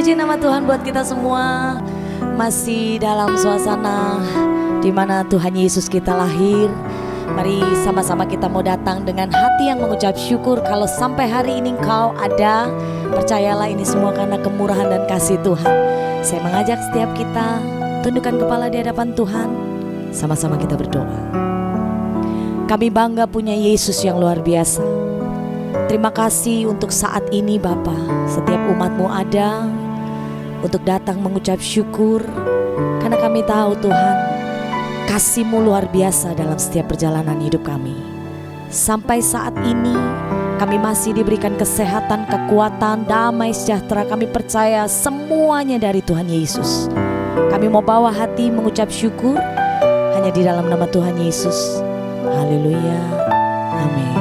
puji nama Tuhan buat kita semua. Masih dalam suasana di mana Tuhan Yesus kita lahir. Mari sama-sama kita mau datang dengan hati yang mengucap syukur. Kalau sampai hari ini engkau ada, percayalah ini semua karena kemurahan dan kasih Tuhan. Saya mengajak setiap kita tundukkan kepala di hadapan Tuhan. Sama-sama kita berdoa. Kami bangga punya Yesus yang luar biasa. Terima kasih untuk saat ini Bapa. Setiap umat-Mu ada untuk datang mengucap syukur. Karena kami tahu Tuhan, kasih-Mu luar biasa dalam setiap perjalanan hidup kami. Sampai saat ini kami masih diberikan kesehatan, kekuatan, damai, sejahtera. Kami percaya semuanya dari Tuhan Yesus. Kami mau bawa hati mengucap syukur hanya di dalam nama Tuhan Yesus. Haleluya, amin.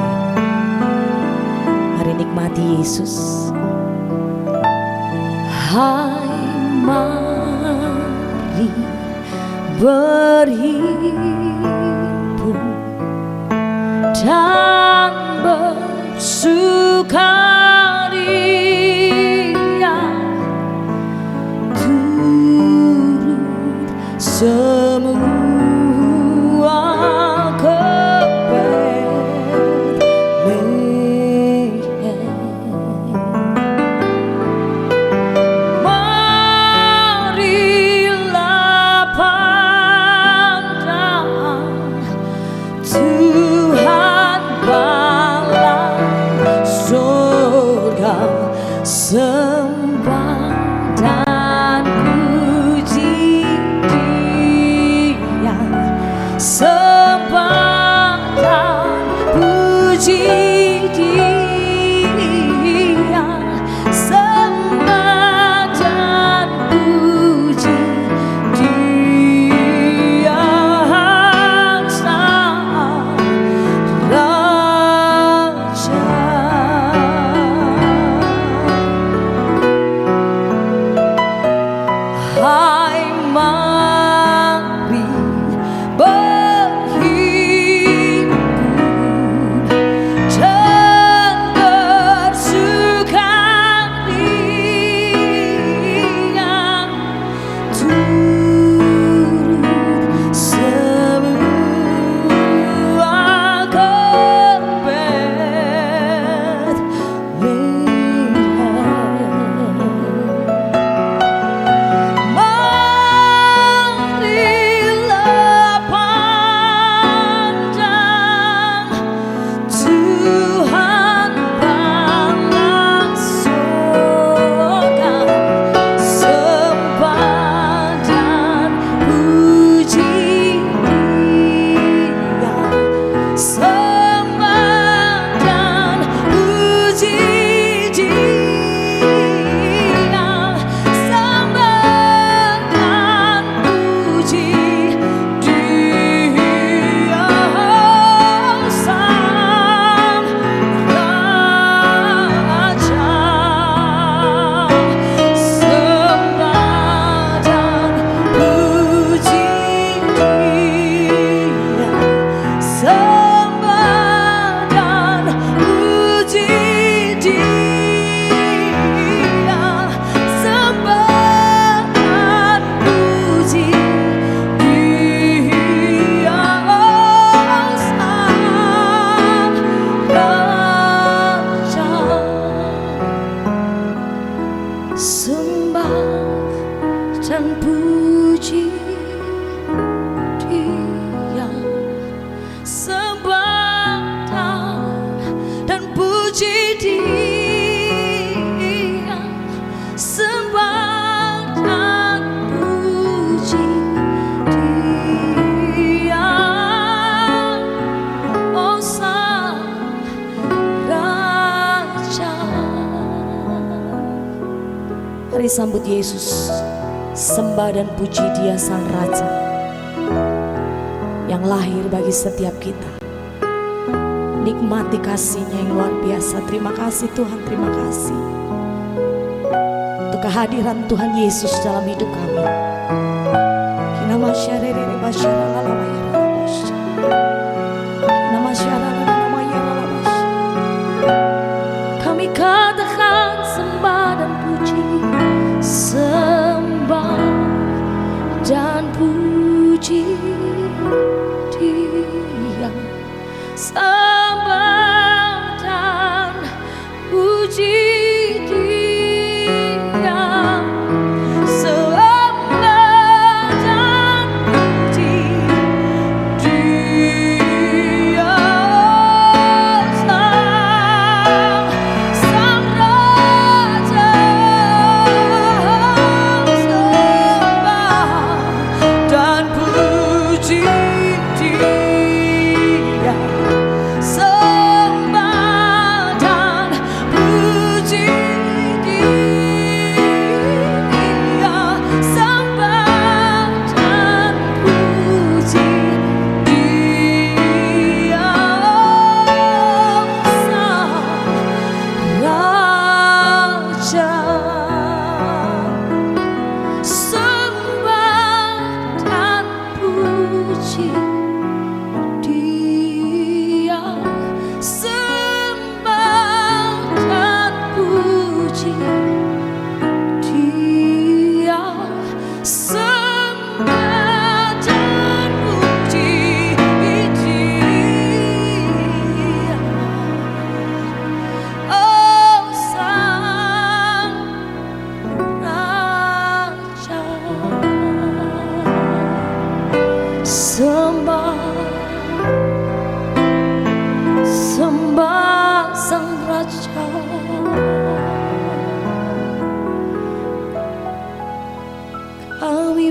Mari nikmati Yesus. Hai mari berhimpun dan bersukaria, turut semua sembah dan puji Dia, sembah dan puji Dia, sembah dan puji Dia, Sang Raja. Hai mari berhimpun dan bersukaria, turut semua kebetlehem. Sembah dan puji Dia, sembah dan puji Dia, sembah dan puji Dia, oh Sang Raja. Mari sambut Yesus, sembah dan puji Dia Sang Raja yang lahir bagi setiap kita. Nikmati kasih-Nya yang luar biasa. Terima kasih Tuhan, terima kasih untuk kehadiran Tuhan Yesus dalam hidup kami. Kami katakan sembah dan puji.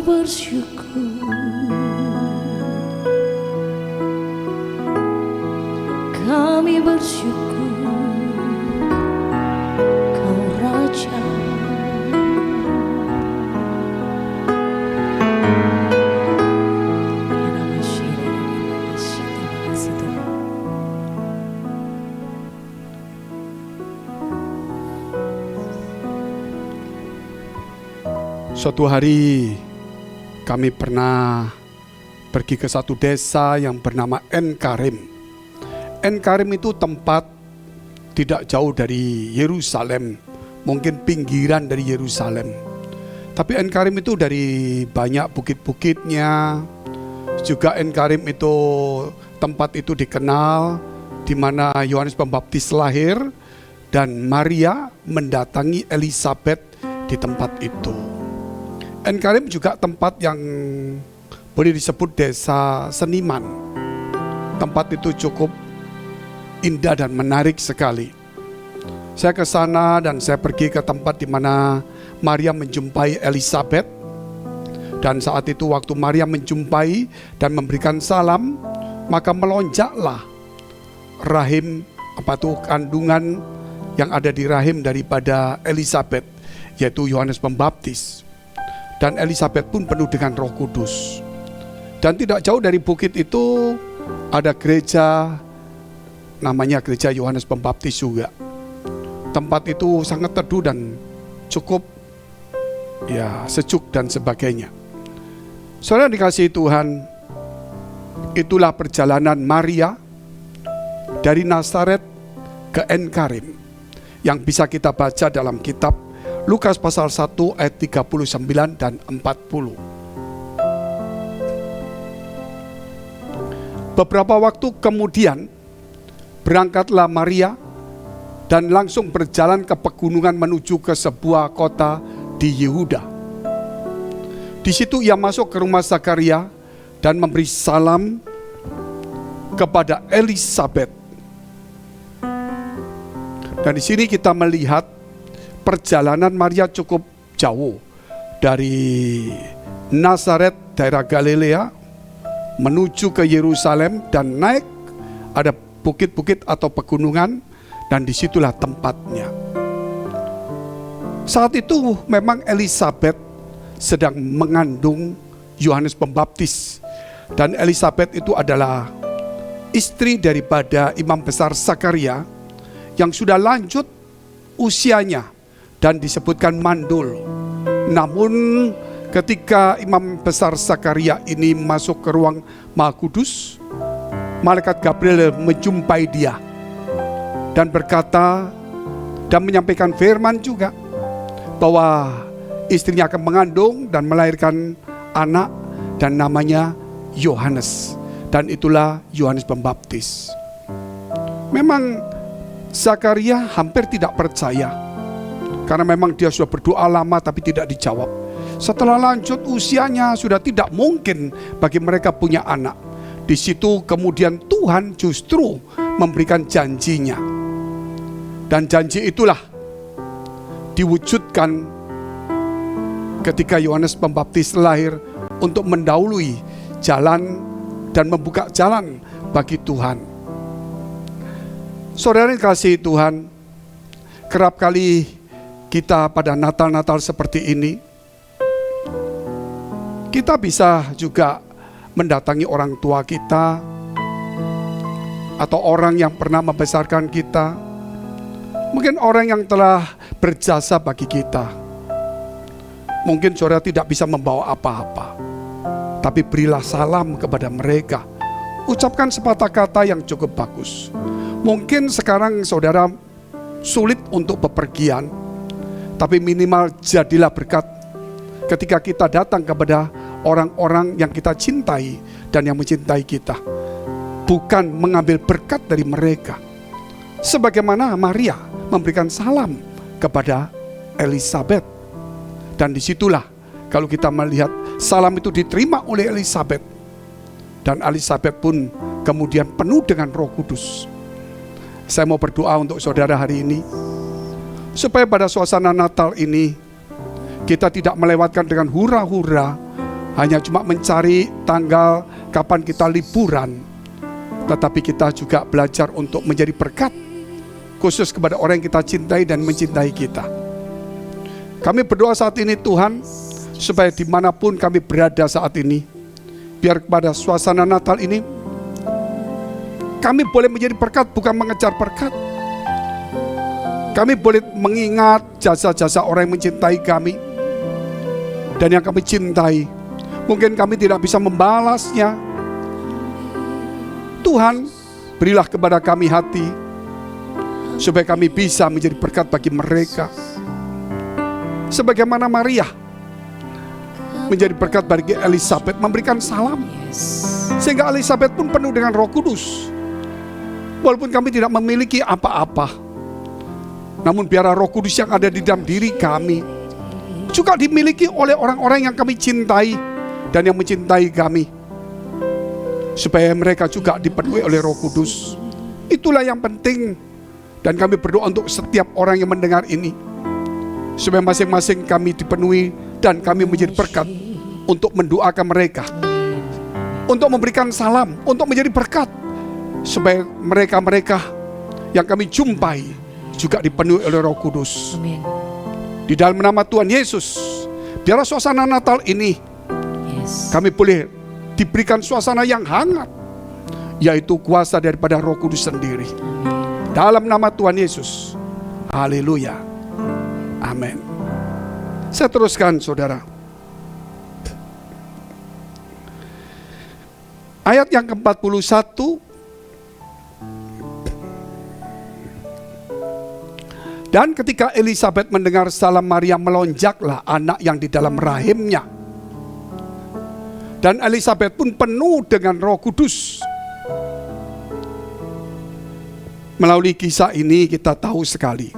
bersyukur, kami bersyukur, Kau Raja. Suatu hari kami pernah pergi ke satu desa yang bernama En-Karim. En-Karim itu tempat tidak jauh dari Yerusalem, mungkin pinggiran dari Yerusalem. Tapi En-Karim itu dari banyak bukit-bukitnya. Juga En-Karim itu tempat itu dikenal di mana Yohanes Pembaptis lahir dan Maria mendatangi Elisabet di tempat itu. En-Karim juga tempat yang boleh disebut desa seniman. Tempat itu cukup indah dan menarik sekali. Saya ke sana dan saya pergi ke tempat di mana Maria menjumpai Elisabet. Dan saat itu waktu Maria menjumpai dan memberikan salam, maka melonjaklah rahim kandungan yang ada di rahim daripada Elisabet, yaitu Yohanes Pembaptis. Dan Elisabet pun penuh dengan Roh Kudus. Dan tidak jauh dari bukit itu ada gereja, namanya Gereja Yohanes Pembaptis juga. Tempat itu sangat teduh dan cukup sejuk dan sebagainya. Saudara dikasihi Tuhan, itulah perjalanan Maria dari Nazaret ke En-Karim yang bisa kita baca dalam kitab Lukas pasal 1 ayat 39 dan 40. Beberapa waktu kemudian berangkatlah Maria dan langsung berjalan ke pegunungan menuju ke sebuah kota di Yehuda. Di situ ia masuk ke rumah Zakaria dan memberi salam kepada Elisabet. Dan di sini kita melihat perjalanan Maria cukup jauh dari Nazaret, daerah Galilea, menuju ke Yerusalem dan naik ada bukit-bukit atau pegunungan dan disitulah tempatnya. Saat itu memang Elisabet sedang mengandung Yohanes Pembaptis dan Elisabet itu adalah istri daripada Imam Besar Zakaria yang sudah lanjut usianya dan disebutkan mandul. Namun ketika Imam Besar Zakaria ini masuk ke ruang Maha Kudus, malaikat Gabriel menjumpai dia dan berkata dan menyampaikan firman juga bahwa istrinya akan mengandung dan melahirkan anak dan namanya Yohanes, dan itulah Yohanes Pembaptis. Memang Zakaria hampir tidak percaya karena memang dia sudah berdoa lama tapi tidak dijawab. Setelah lanjut usianya sudah tidak mungkin bagi mereka punya anak. Di situ kemudian Tuhan justru memberikan janjinya. Dan janji itulah diwujudkan ketika Yohanes Pembaptis lahir untuk mendahului jalan dan membuka jalan bagi Tuhan. Saudara yang kasih Tuhan, kerap kali kita pada Natal-Natal seperti ini, kita bisa juga mendatangi orang tua kita atau orang yang pernah membesarkan kita, mungkin orang yang telah berjasa bagi kita. Mungkin saudara tidak bisa membawa apa-apa, tapi berilah salam kepada mereka. Ucapkan sepatah kata yang cukup bagus. Mungkin sekarang saudara sulit untuk bepergian, tapi minimal jadilah berkat ketika kita datang kepada orang-orang yang kita cintai dan yang mencintai kita. Bukan mengambil berkat dari mereka. Sebagaimana Maria memberikan salam kepada Elisabet. Dan disitulah kalau kita melihat salam itu diterima oleh Elisabet. Dan Elisabet pun kemudian penuh dengan Roh Kudus. Saya mau berdoa untuk saudara hari ini, supaya pada suasana Natal ini kita tidak melewatkan dengan hura-hura hanya cuma mencari tanggal kapan kita liburan, tetapi kita juga belajar untuk menjadi berkat, khusus kepada orang yang kita cintai dan mencintai kita. Kami berdoa saat ini Tuhan, supaya dimanapun kami berada saat ini, biar pada suasana Natal ini, kami boleh menjadi berkat, bukan mengejar berkat. Kami boleh mengingat jasa-jasa orang yang mencintai kami, dan yang kami cintai. Mungkin kami tidak bisa membalasnya. Tuhan, berilah kepada kami hati, supaya kami bisa menjadi berkat bagi mereka. Sebagaimana Maria menjadi berkat bagi Elizabeth, memberikan salam, sehingga Elizabeth pun penuh dengan Roh Kudus. Walaupun kami tidak memiliki apa-apa, namun biarlah Roh Kudus yang ada di dalam diri kami juga dimiliki oleh orang-orang yang kami cintai dan yang mencintai kami, supaya mereka juga dipenuhi oleh Roh Kudus. Itulah yang penting. Dan kami berdoa untuk setiap orang yang mendengar ini, supaya masing-masing kami dipenuhi dan kami menjadi berkat untuk mendoakan mereka, untuk memberikan salam, untuk menjadi berkat, supaya mereka-mereka yang kami jumpai juga dipenuhi oleh Roh Kudus. Amin. Di dalam nama Tuhan Yesus, biarlah suasana Natal ini kami boleh diberikan suasana yang hangat, yaitu kuasa daripada Roh Kudus sendiri. Dalam nama Tuhan Yesus. Haleluya. Amin. Saya teruskan saudara. Ayat yang ke-41. Dan ketika Elizabeth mendengar salam Maria, melonjaklah anak yang di dalam rahimnya. Dan Elizabeth pun penuh dengan Roh Kudus. Melalui kisah ini kita tahu sekali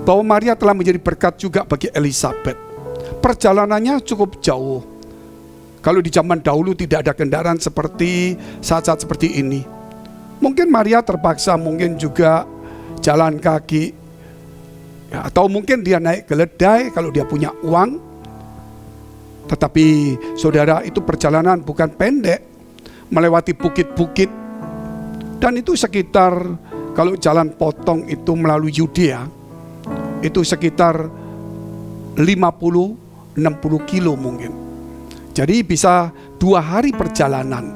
bahwa Maria telah menjadi berkat juga bagi Elizabeth. Perjalanannya cukup jauh. Kalau di zaman dahulu tidak ada kendaraan seperti saat-saat seperti ini. Mungkin Maria terpaksa, mungkin juga jalan kaki, ya, atau mungkin dia naik keledai kalau dia punya uang. Tetapi saudara, itu perjalanan bukan pendek, melewati bukit-bukit. Dan itu sekitar, kalau jalan potong itu melalui Yudea, itu sekitar 50-60 kilo mungkin. Jadi bisa 2 hari perjalanan.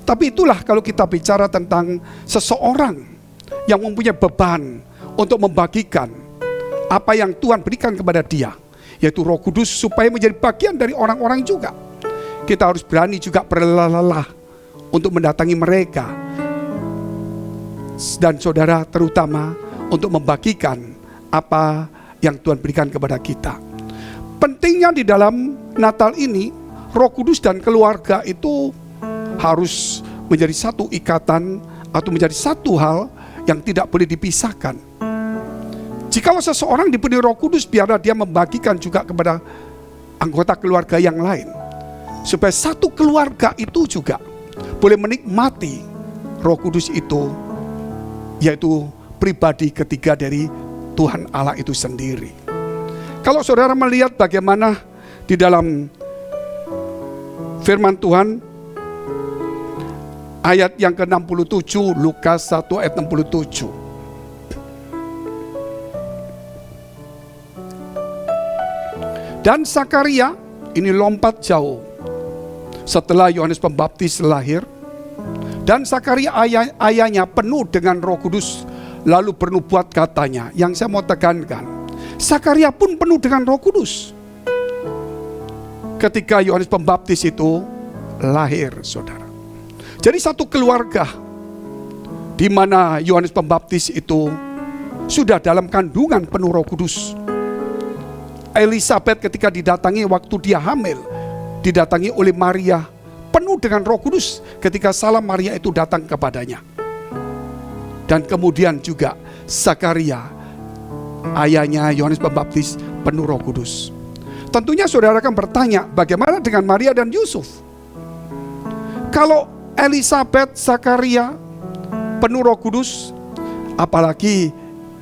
Tapi itulah kalau kita bicara tentang seseorang yang mempunyai beban untuk membagikan apa yang Tuhan berikan kepada dia, yaitu Roh Kudus, supaya menjadi bagian dari orang-orang juga. Kita harus berani juga berlelah-lelah untuk mendatangi mereka. Dan saudara, terutama untuk membagikan apa yang Tuhan berikan kepada kita. Pentingnya di dalam Natal ini, Roh Kudus dan keluarga itu harus menjadi satu ikatan atau menjadi satu hal yang tidak boleh dipisahkan. Jikalau seseorang dipenuhi Roh Kudus, biarlah dia membagikan juga kepada anggota keluarga yang lain, supaya satu keluarga itu juga boleh menikmati Roh Kudus itu, yaitu pribadi ketiga dari Tuhan Allah itu sendiri. Kalau saudara melihat bagaimana di dalam firman Tuhan, ayat yang ke-67, Lukas 1 ayat 67. Dan Zakaria, ini lompat jauh setelah Yohanes Pembaptis lahir. Dan Zakaria ayahnya penuh dengan Roh Kudus, lalu bernubuat katanya. Yang saya mau tekankan, Zakaria pun penuh dengan Roh Kudus ketika Yohanes Pembaptis itu lahir, saudara. Jadi satu keluarga di mana Yohanes Pembaptis itu sudah dalam kandungan penuh Roh Kudus. Elizabeth ketika didatangi waktu dia hamil, didatangi oleh Maria, penuh dengan Roh Kudus ketika salam Maria itu datang kepadanya. Dan kemudian juga Zakaria, ayahnya Yohanes Pembaptis, penuh Roh Kudus. Tentunya saudara akan bertanya, bagaimana dengan Maria dan Yusuf? Kalau Elizabeth, Zakaria penuh Roh Kudus, apalagi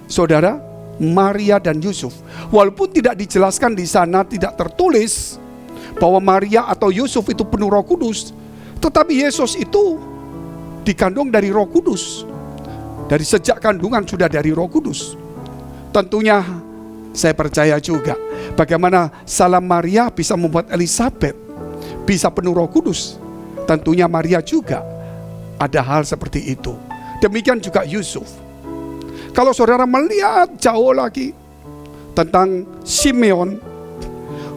saudara Maria dan Yusuf. Walaupun tidak dijelaskan di sana, tidak tertulis bahwa Maria atau Yusuf itu penuh Roh Kudus, tetapi Yesus itu dikandung dari Roh Kudus. Dari sejak kandungan sudah dari Roh Kudus. Tentunya saya percaya juga bagaimana salam Maria bisa membuat Elizabeth bisa penuh Roh Kudus. Tentunya Maria juga ada hal seperti itu. Demikian juga Yusuf. Kalau saudara melihat jauh lagi tentang Simeon,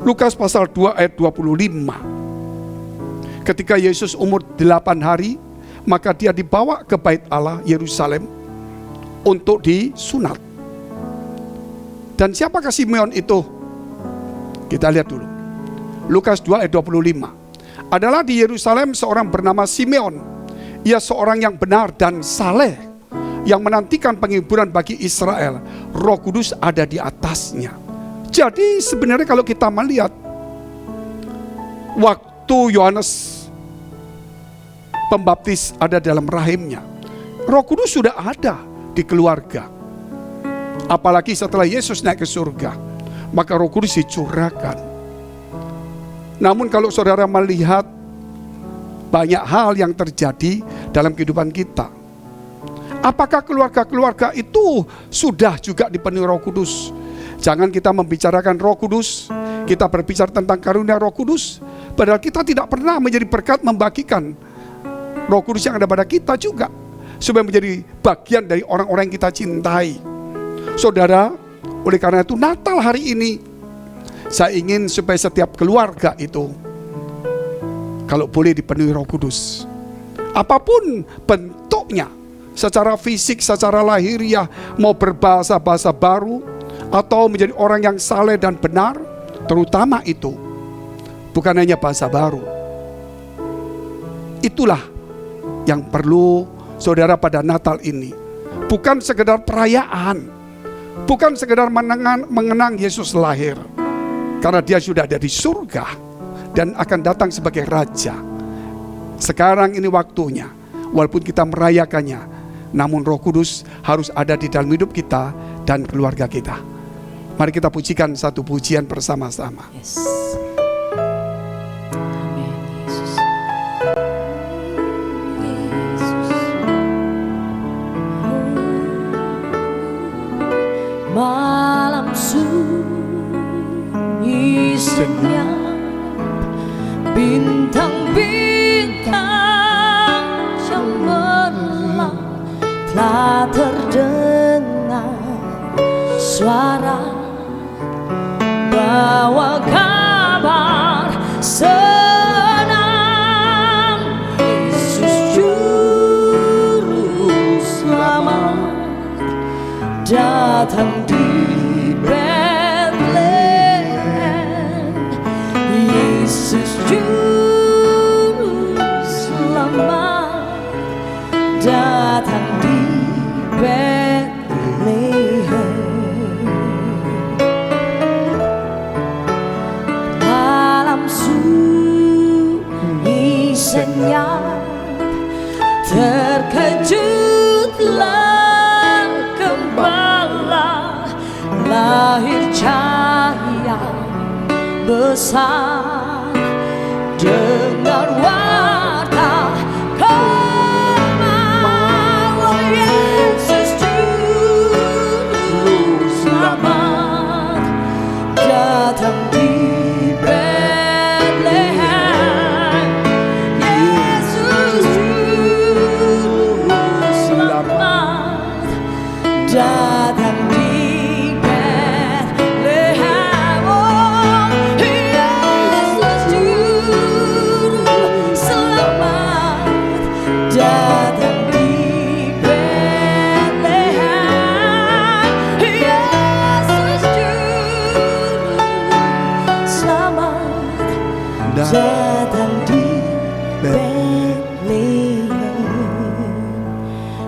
Lukas pasal 2 ayat 25. Ketika Yesus umur 8 hari, maka dia dibawa ke Bait Allah Yerusalem untuk disunat. Dan siapakah Simeon itu? Kita lihat dulu. Lukas 2 ayat 25. Adalah di Yerusalem seorang bernama Simeon. Ia seorang yang benar dan saleh, yang menantikan penghiburan bagi Israel. Roh Kudus ada di atasnya. Jadi sebenarnya kalau kita melihat waktu Yohanes Pembaptis ada dalam rahimnya, Roh Kudus sudah ada di keluarga. Apalagi setelah Yesus naik ke surga, maka Roh Kudus dicurahkan. Namun kalau saudara melihat banyak hal yang terjadi dalam kehidupan kita, apakah keluarga-keluarga itu sudah juga dipenuhi Roh Kudus? Jangan kita membicarakan Roh Kudus, kita berbicara tentang karunia Roh Kudus, padahal kita tidak pernah menjadi berkat membagikan Roh Kudus yang ada pada kita juga, supaya menjadi bagian dari orang-orang yang kita cintai. Saudara, oleh karena itu Natal hari ini, saya ingin supaya setiap keluarga itu kalau boleh dipenuhi Roh Kudus. Apapun bentuknya, secara fisik, secara lahiriah, mau berbahasa-bahasa baru, atau menjadi orang yang saleh dan benar, terutama itu, bukan hanya bahasa baru. Itulah yang perlu saudara pada Natal ini. Bukan sekedar perayaan, bukan sekedar mengenang Yesus lahir, karena dia sudah ada di surga dan akan datang sebagai Raja. Sekarang ini waktunya, walaupun kita merayakannya, namun Roh Kudus harus ada di dalam hidup kita dan keluarga kita. Mari kita pujikan satu pujian bersama-sama. Yes. Amin, Yesus. Malam sunyi senyap, bintang-bintang cemerlang, telah terdengar suara bawa kabar senang. Yesus Juru Selamat datang di Bethlehem. Yesus Juru Selamat datang di Bethlehem. Malam sunyi senyap, terkejutlah gembala, lahir cahaya besar. Dengar warta kemarau, Yesus Juru Selamat datang di Bethlehem. Yesus Juru Selamat datang di Bethlehem. Oh, Yesus Juru Selamat datang di Bethlehem. Yesus Juru Selamat datang di Bethlehem.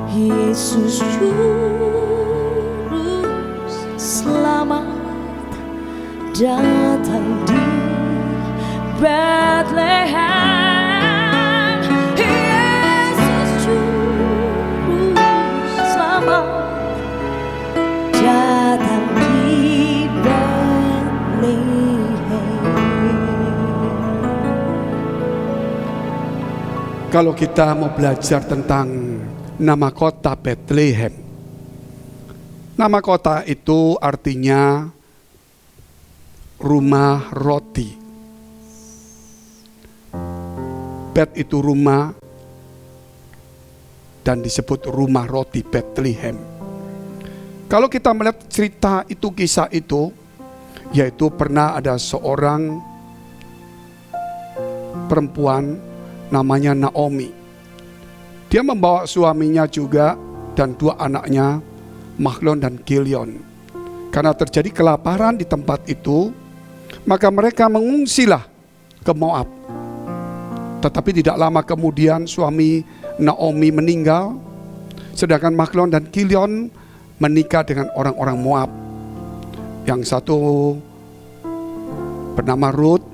Yesus Juru Selamat datang di Bethlehem. Yesus Juru Selamat datang Kalau kita mau belajar tentang nama kota Bethlehem, nama kota itu artinya rumah roti. Bet itu rumah, dan disebut rumah roti Bethlehem. Kalau kita melihat cerita itu, kisah itu, yaitu pernah ada seorang perempuan namanya Naomi. Dia membawa suaminya juga dan dua anaknya, Mahlon dan Kilion. Karena terjadi kelaparan di tempat itu, maka mereka mengungsilah ke Moab. Tetapi tidak lama kemudian suami Naomi meninggal, sedangkan Mahlon dan Kilion menikah dengan orang-orang Moab. Yang satu bernama Ruth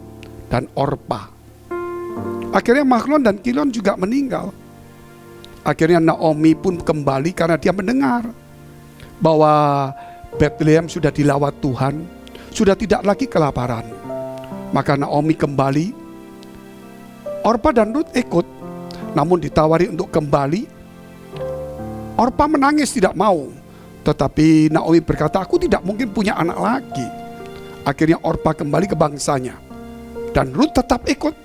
dan Orpa. Akhirnya Mahlon dan Kilion juga meninggal. Akhirnya Naomi pun kembali karena dia mendengar bahwa Bethlehem sudah dilawat Tuhan, sudah tidak lagi kelaparan. Maka Naomi kembali. Orpa dan Ruth ikut, namun ditawari untuk kembali. Orpa menangis tidak mau, tetapi Naomi berkata, aku tidak mungkin punya anak lagi. Akhirnya Orpa kembali ke bangsanya, dan Ruth tetap ikut.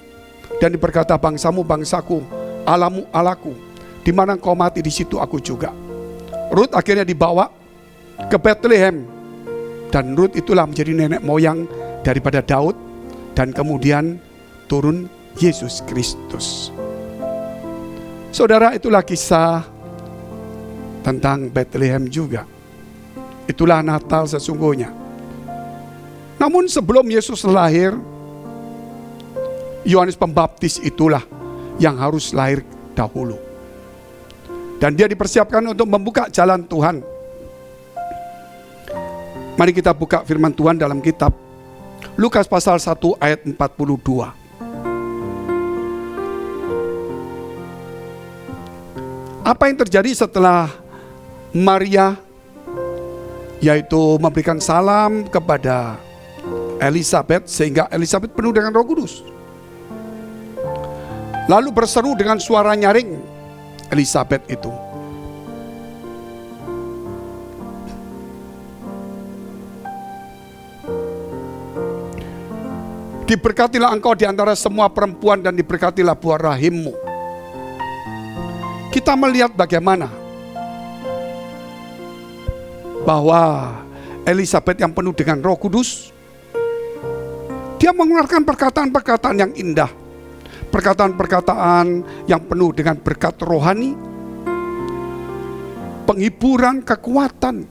Dan berkata, bangsamu bangsaku, alamu alaku, di mana kau mati di situ aku juga. Ruth akhirnya dibawa ke Bethlehem, dan Ruth itulah menjadi nenek moyang daripada Daud, dan kemudian turun Yesus Kristus. Saudara, itulah kisah tentang Bethlehem juga. Itulah Natal sesungguhnya. Namun sebelum Yesus lahir, Yohanes Pembaptis itulah yang harus lahir dahulu. Dan dia dipersiapkan untuk membuka jalan Tuhan. Mari kita buka firman Tuhan dalam kitab Lukas pasal 1 ayat 42. Apa yang terjadi setelah Maria, yaitu memberikan salam kepada Elisabet, sehingga Elisabet penuh dengan Roh Kudus. Lalu berseru dengan suara nyaring Elisabet itu, diberkatilah engkau di antara semua perempuan dan diberkatilah buah rahimmu. Kita melihat bagaimana bahwa Elisabet yang penuh dengan Roh Kudus, dia mengeluarkan perkataan-perkataan yang indah, perkataan-perkataan yang penuh dengan berkat rohani, penghiburan, kekuatan.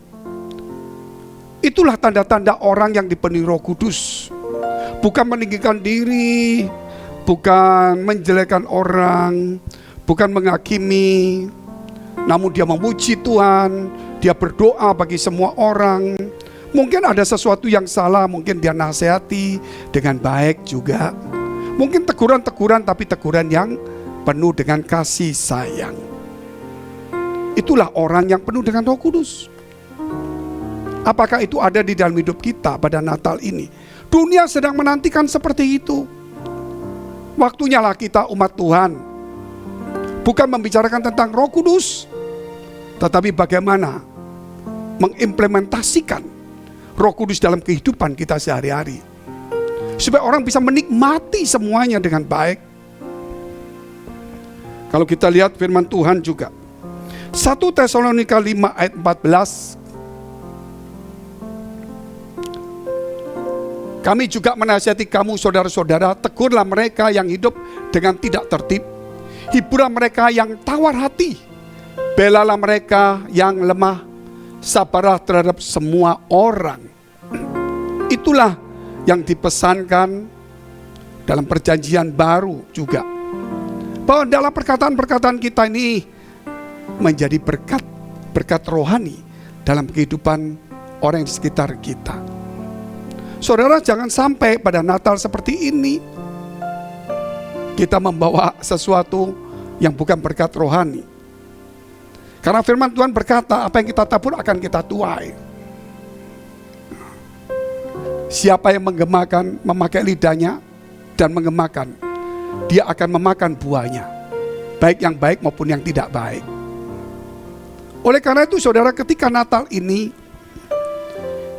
Itulah tanda-tanda orang yang dipenuhi Roh Kudus. Bukan meninggikan diri, bukan menjelekkan orang, bukan menghakimi, namun dia memuji Tuhan, dia berdoa bagi semua orang. Mungkin ada sesuatu yang salah, mungkin dia nasihati dengan baik juga. Mungkin teguran-teguran, tapi teguran yang penuh dengan kasih sayang. Itulah orang yang penuh dengan Roh Kudus. Apakah itu ada di dalam hidup kita pada Natal ini? Dunia sedang menantikan seperti itu. Waktunya lah kita umat Tuhan bukan membicarakan tentang Roh Kudus, tetapi bagaimana mengimplementasikan Roh Kudus dalam kehidupan kita sehari-hari, supaya orang bisa menikmati semuanya dengan baik. Kalau kita lihat firman Tuhan juga 1 Tesalonika 5 ayat 14, kami juga menasihati kamu saudara-saudara, tegurlah mereka yang hidup dengan tidak tertib, hiburlah mereka yang tawar hati, belalah mereka yang lemah, sabarlah terhadap semua orang. Itulah yang dipesankan dalam perjanjian baru juga, bahwa dalam perkataan-perkataan kita ini menjadi berkat rohani dalam kehidupan orang di sekitar kita. Saudara, jangan sampai pada Natal seperti ini kita membawa sesuatu yang bukan berkat rohani. Karena firman Tuhan berkata, apa yang kita tabur akan kita tuai. Siapa yang memakai lidahnya dan menggemakan, dia akan memakan buahnya. baik yang baik maupun yang tidak baik. Oleh karena itu saudara, ketika Natal ini,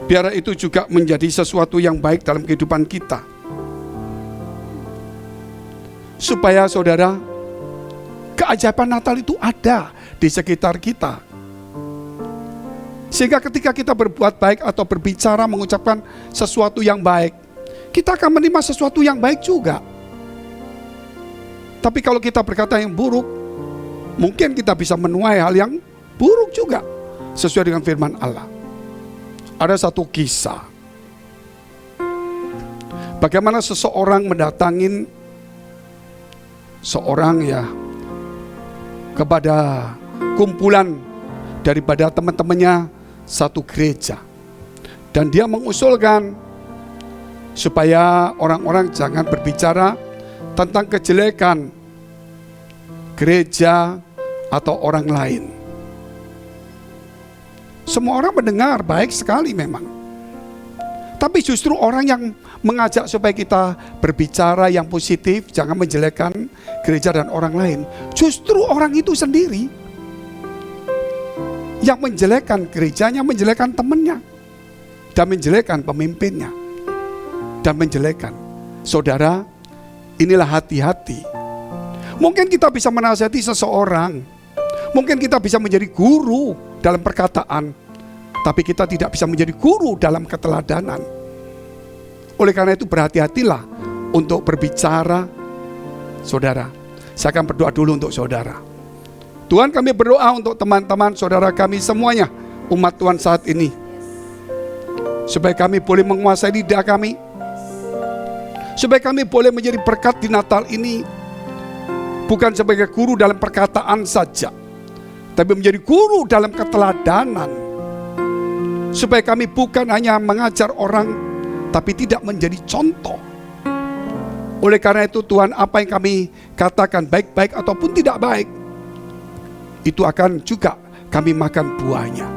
biar itu juga menjadi sesuatu yang baik dalam kehidupan kita, supaya saudara, keajaiban Natal itu ada di sekitar kita. Sehingga ketika kita berbuat baik atau berbicara mengucapkan sesuatu yang baik, kita akan menerima sesuatu yang baik juga. Tapi kalau kita berkata yang buruk, mungkin kita bisa menuai hal yang buruk juga, sesuai dengan firman Allah. Ada satu kisah, bagaimana seseorang mendatangin seorang kepada kumpulan daripada teman-temannya satu gereja, dan dia mengusulkan supaya orang-orang jangan berbicara tentang kejelekan gereja atau orang lain. Semua orang mendengar baik sekali memang, tapi justru orang yang mengajak supaya kita berbicara yang positif, jangan menjelekkan gereja dan orang lain, justru orang itu sendiri yang menjelekkan gerejanya, menjelekkan temannya, dan menjelekkan pemimpinnya, dan menjelekkan. Saudara, inilah hati-hati. Mungkin kita bisa menasihati seseorang, mungkin kita bisa menjadi guru dalam perkataan, tapi kita tidak bisa menjadi guru dalam keteladanan. Oleh karena itu berhati-hatilah untuk berbicara. Saudara, saya akan berdoa dulu untuk saudara. Tuhan, kami berdoa untuk teman-teman saudara kami semuanya, umat Tuhan saat ini, supaya kami boleh menguasai lidah kami, supaya kami boleh menjadi berkat di Natal ini, bukan sebagai guru dalam perkataan saja, tapi menjadi guru dalam keteladanan, supaya kami bukan hanya mengajar orang, tapi tidak menjadi contoh. Oleh karena itu Tuhan, apa yang kami katakan baik-baik ataupun tidak baik, itu akan juga kami makan buahnya.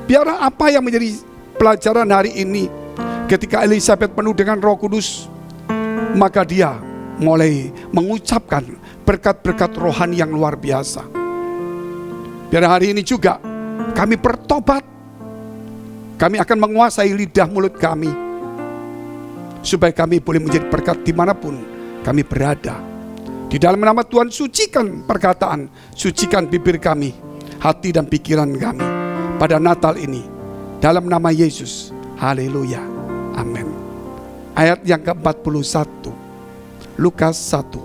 Biarlah apa yang menjadi pelajaran hari ini, ketika Elizabeth penuh dengan Roh Kudus, maka dia mulai mengucapkan berkat-berkat rohani yang luar biasa. Biar hari ini juga kami bertobat, kami akan menguasai lidah mulut kami, supaya kami boleh menjadi berkat dimanapun kami berada. Di dalam nama Tuhan, sucikan perkataan, sucikan bibir kami, hati dan pikiran kami pada Natal ini, dalam nama Yesus. Haleluya, amin. Ayat yang ke-41, Lukas 1.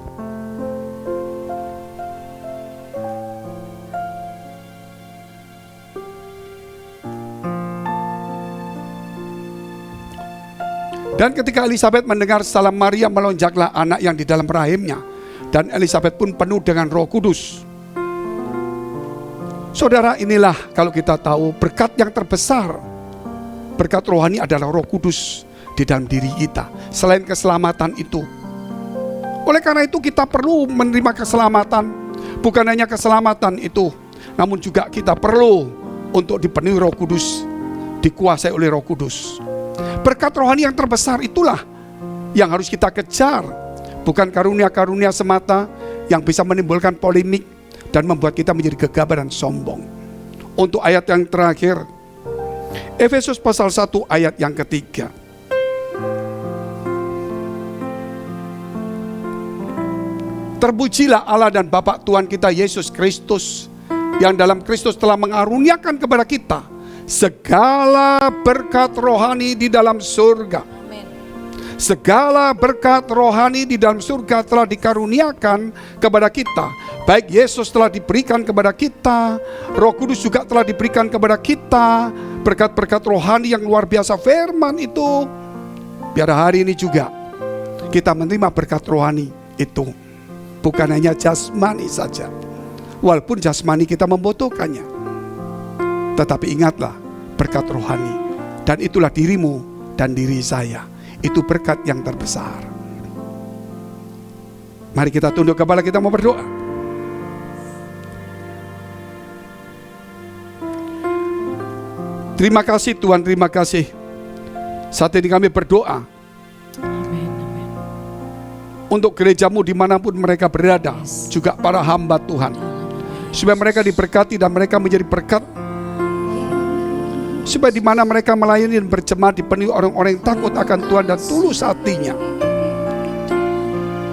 Dan ketika Elizabeth mendengar salam Maria, melonjaklah anak yang di dalam rahimnya, dan Elizabeth pun penuh dengan Roh Kudus. Saudara, inilah kalau kita tahu berkat yang terbesar, berkat rohani adalah Roh Kudus di dalam diri kita, selain keselamatan itu. Oleh karena itu kita perlu menerima keselamatan. Bukan hanya keselamatan itu, namun juga kita perlu untuk dipenuhi Roh Kudus, dikuasai oleh Roh Kudus. Berkat rohani yang terbesar itulah yang harus kita kejar. Bukan karunia-karunia semata yang bisa menimbulkan polemik dan membuat kita menjadi gegabah dan sombong. Untuk ayat yang terakhir, Efesus pasal 1 ayat yang ketiga. Terpujilah Allah dan Bapa Tuhan kita Yesus Kristus, yang dalam Kristus telah mengaruniakan kepada kita segala berkat rohani di dalam surga. Segala berkat rohani di dalam surga telah dikaruniakan kepada kita. Baik Yesus telah diberikan kepada kita, Roh Kudus juga telah diberikan kepada kita. Berkat-berkat rohani yang luar biasa firman itu. Biar hari ini juga kita menerima berkat rohani itu, bukan hanya jasmani saja, walaupun jasmani kita membutuhkannya. Tetapi ingatlah berkat rohani, dan itulah dirimu dan diri saya. Itu berkat yang terbesar. Mari kita tunduk kepala, kita mau berdoa. Terima kasih Tuhan, terima kasih. Saat ini kami berdoa. untuk gerejamu dimanapun mereka berada, juga para hamba Tuhan, supaya mereka diberkati dan mereka menjadi berkat, supaya di mana mereka melayani dan berjemaat dipenuhi orang-orang yang takut akan Tuhan dan tulus hatinya.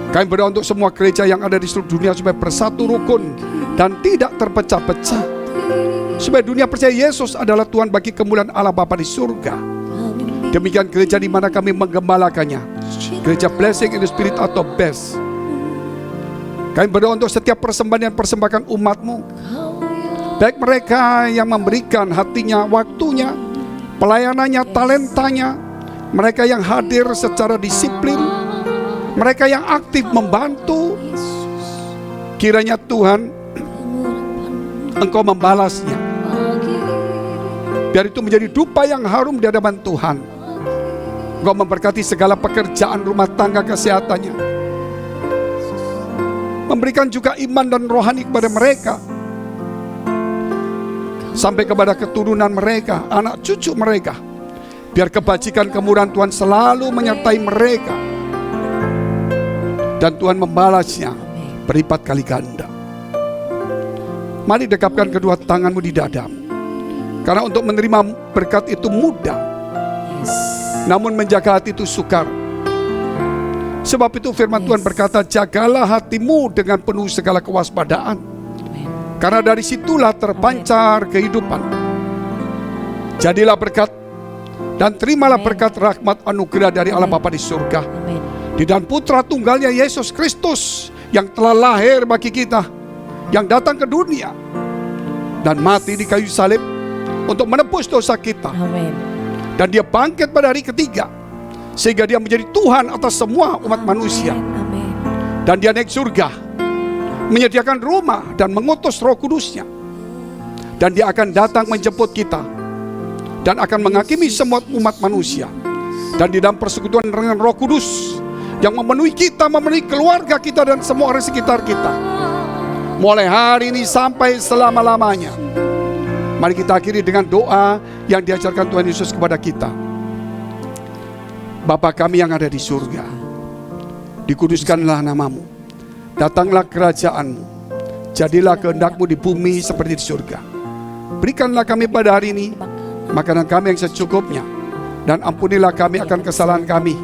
Kami berdoa untuk semua gereja yang ada di seluruh dunia supaya bersatu rukun dan tidak terpecah-pecah, supaya dunia percaya Yesus adalah Tuhan bagi kemuliaan Allah Bapa di surga. Demikian gereja di mana kami menggembalakannya, gereja Blessing in the Spirit atau BES. Kami berdoa untuk setiap persembahan yang persembahkan umatmu, baik mereka yang memberikan hatinya, waktunya, pelayanannya, talentanya, mereka yang hadir secara disiplin, mereka yang aktif membantu. Kiranya Tuhan, Engkau membalasnya, biar itu menjadi dupa yang harum di hadapan Tuhan. Engkau memberkati segala pekerjaan rumah tangga, kesehatannya, memberikan juga iman dan rohani kepada mereka, sampai kepada keturunan mereka, anak cucu mereka. Biar kebajikan kemurahan Tuhan selalu menyertai mereka, dan Tuhan membalasnya berlipat kali ganda. Mari dekapkan kedua tanganmu di dadamu, karena untuk menerima berkat itu mudah, namun menjaga hati itu sukar. Sebab itu firman Tuhan berkata, jagalah hatimu dengan penuh segala kewaspadaan, karena dari situlah terpancar kehidupan. Jadilah berkat dan terimalah berkat rahmat anugerah dari Allah Bapa di surga, di dalam Putra Tunggalnya Yesus Kristus, yang telah lahir bagi kita, yang datang ke dunia dan mati di kayu salib untuk menebus dosa kita. Amin. Dan dia bangkit pada hari ketiga, sehingga dia menjadi Tuhan atas semua umat manusia. Amin. Dan dia naik surga, menyediakan rumah dan mengutus Roh Kudusnya. Dan dia akan datang menjemput kita, dan akan menghakimi semua umat manusia. Dan di dalam persekutuan dengan Roh Kudus yang memenuhi kita, memenuhi keluarga kita dan semua orang sekitar kita, mulai hari ini sampai selama-lamanya. Mari kita akhiri dengan doa yang diajarkan Tuhan Yesus kepada kita. Bapa kami yang ada di surga, dikuduskanlah namamu, datanglah kerajaanmu, jadilah kehendak-Mu di bumi seperti di surga. Berikanlah kami pada hari ini makanan kami yang secukupnya, dan ampunilah kami akan kesalahan kami,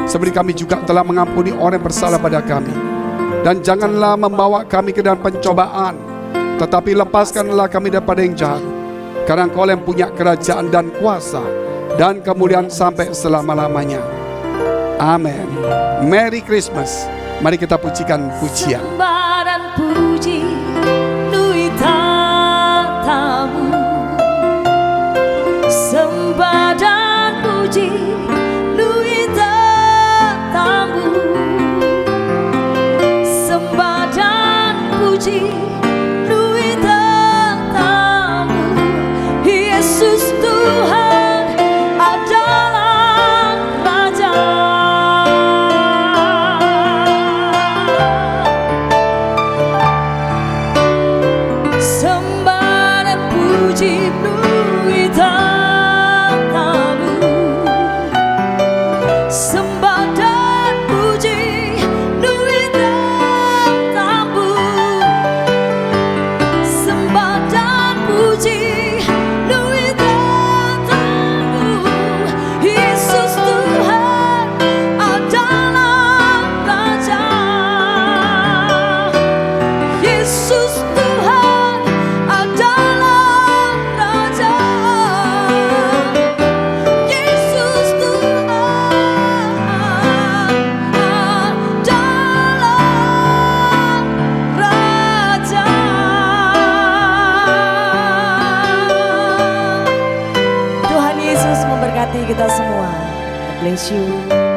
seperti kami juga telah mengampuni orang yang bersalah pada kami. Dan janganlah membawa kami ke dalam pencobaan, tetapi lepaskanlah kami daripada yang jahat, karena Engkau yang punya kerajaan dan kuasa dan kemuliaan sampai selama-lamanya. Amin. Merry Christmas. Mari kita pujikan pujian. Sembah dan puji nui tatamu, sembah dan puji nui tatamu, sembah dan puji nui tatamu. Yesus Tuhan adalah Raja. Sembah dan puji nui tatamu, sembah dan puji nui tatamu, sembah dan puji nui tatamu. Yesus Tuhan adalah Raja. Yesus Tuhan adalah Raja. Yesus Tuhan adalah Raja. Tuhan Yesus memberkati kita semua. God bless you.